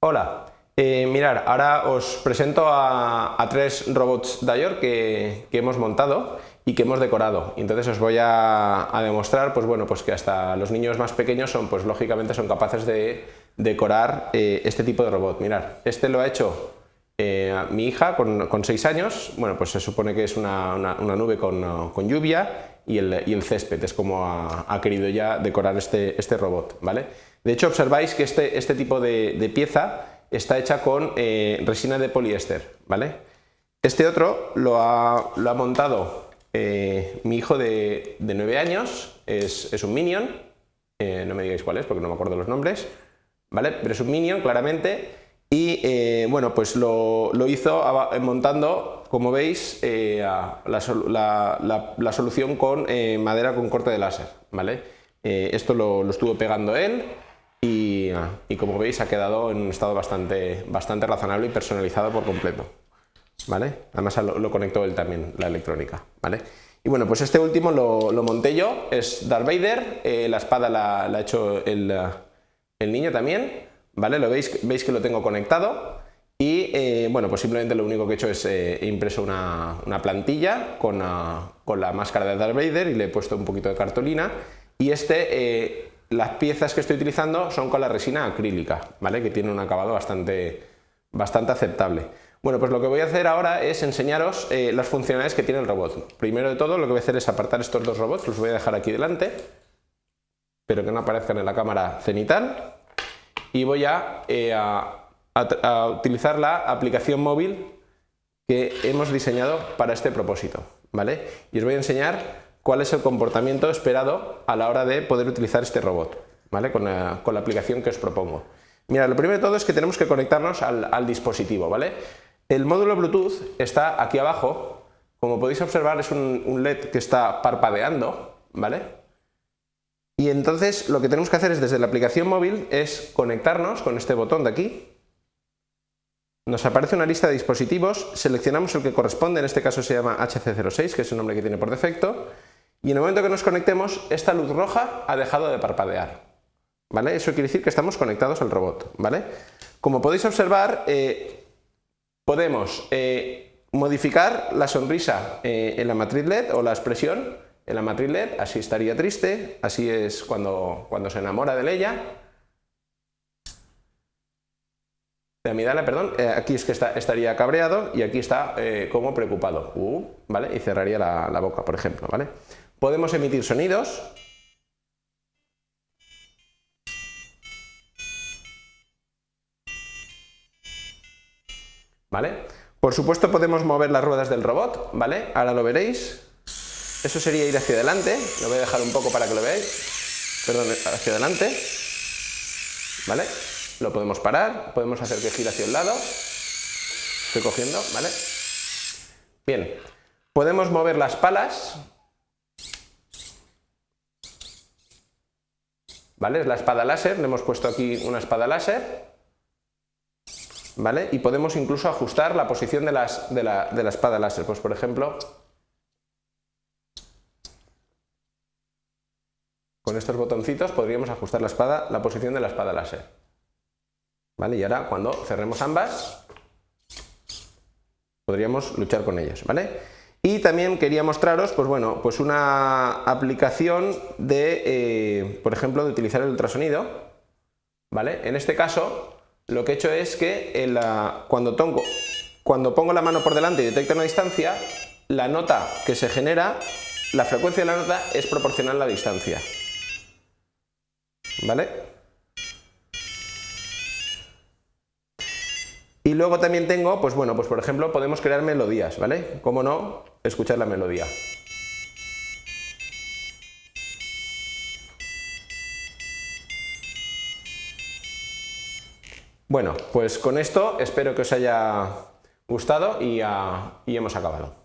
Hola, mirad, ahora os presento a tres robots Dior que hemos montado y que hemos decorado. Entonces os voy a demostrar pues que hasta los niños más pequeños lógicamente son capaces de decorar este tipo de robot. Mirad, este lo ha hecho mi hija con 6 años. Bueno, pues se supone que es una nube con lluvia y el césped, es como ha querido ya decorar este robot, ¿vale? De hecho, observáis que este tipo de pieza está hecha con resina de poliéster, ¿vale? Este otro lo ha montado mi hijo de 9 años, es un Minion, no me digáis cuál es porque no me acuerdo los nombres, ¿vale? Pero es un Minion, claramente, y bueno, pues lo hizo montando, como veis, la solución con madera con corte de láser, ¿vale? Esto lo estuvo pegando él. Y como veis ha quedado en un estado bastante razonable y personalizado por completo, ¿vale? Además lo conectó él también, la electrónica, ¿vale? Y bueno, pues este último lo monté yo, es Darth Vader, la espada la ha hecho el niño también, ¿vale? Veis que lo tengo conectado y bueno, pues simplemente lo único que he hecho es he impreso una plantilla con la máscara de Darth Vader y le he puesto un poquito de cartulina y las piezas que estoy utilizando son con la resina acrílica, ¿vale? Que tiene un acabado bastante aceptable. Bueno, pues lo que voy a hacer ahora es enseñaros las funcionalidades que tiene el robot. Primero de todo, lo que voy a hacer es apartar estos dos robots, los voy a dejar aquí delante, pero que no aparezcan en la cámara cenital, y voy a utilizar la aplicación móvil que hemos diseñado para este propósito, ¿vale? Y os voy a enseñar cuál es el comportamiento esperado a la hora de poder utilizar este robot, ¿vale? Con la aplicación que os propongo. Mira, lo primero de todo es que tenemos que conectarnos al dispositivo, ¿vale? El módulo Bluetooth está aquí abajo. Como podéis observar, es un LED que está parpadeando, ¿vale? Y entonces lo que tenemos que hacer es, desde la aplicación móvil, es conectarnos con este botón de aquí. Nos aparece una lista de dispositivos, seleccionamos el que corresponde, en este caso se llama HC06, que es el nombre que tiene por defecto, y en el momento que nos conectemos, esta luz roja ha dejado de parpadear, ¿vale? Eso quiere decir que estamos conectados al robot, ¿vale? Como podéis observar, podemos modificar la sonrisa en la matriz LED o la expresión en la matriz LED, así estaría triste, así es cuando se enamora de ella. De amígdala, perdón, aquí es que estaría cabreado y aquí está como preocupado, ¿vale? Y cerraría la boca, por ejemplo, ¿vale? Podemos emitir sonidos. ¿Vale? Por supuesto podemos mover las ruedas del robot, ¿vale? Ahora lo veréis. Eso sería ir hacia adelante, lo voy a dejar un poco para que lo veáis. Perdón, hacia adelante, ¿vale? Lo podemos parar, podemos hacer que gire hacia un lado. Estoy cogiendo, ¿vale? Bien, podemos mover las palas, ¿vale? Es la espada láser, le hemos puesto aquí una espada láser, ¿vale? Y podemos incluso ajustar la posición de la espada láser. Pues por ejemplo, con estos botoncitos podríamos ajustar la posición de la espada láser, ¿vale? Y ahora cuando cerremos ambas podríamos luchar con ellos, ¿vale? Y también quería mostraros, pues bueno, pues una aplicación de, por ejemplo, de utilizar el ultrasonido, ¿vale? En este caso, lo que he hecho es que cuando pongo la mano por delante y detecta una distancia, la nota que se genera, la frecuencia de la nota es proporcional a la distancia, ¿vale? Y luego también tengo, pues bueno, pues por ejemplo podemos crear melodías, ¿vale? ¿Cómo no? Escuchar la melodía. Bueno, pues con esto espero que os haya gustado y hemos acabado.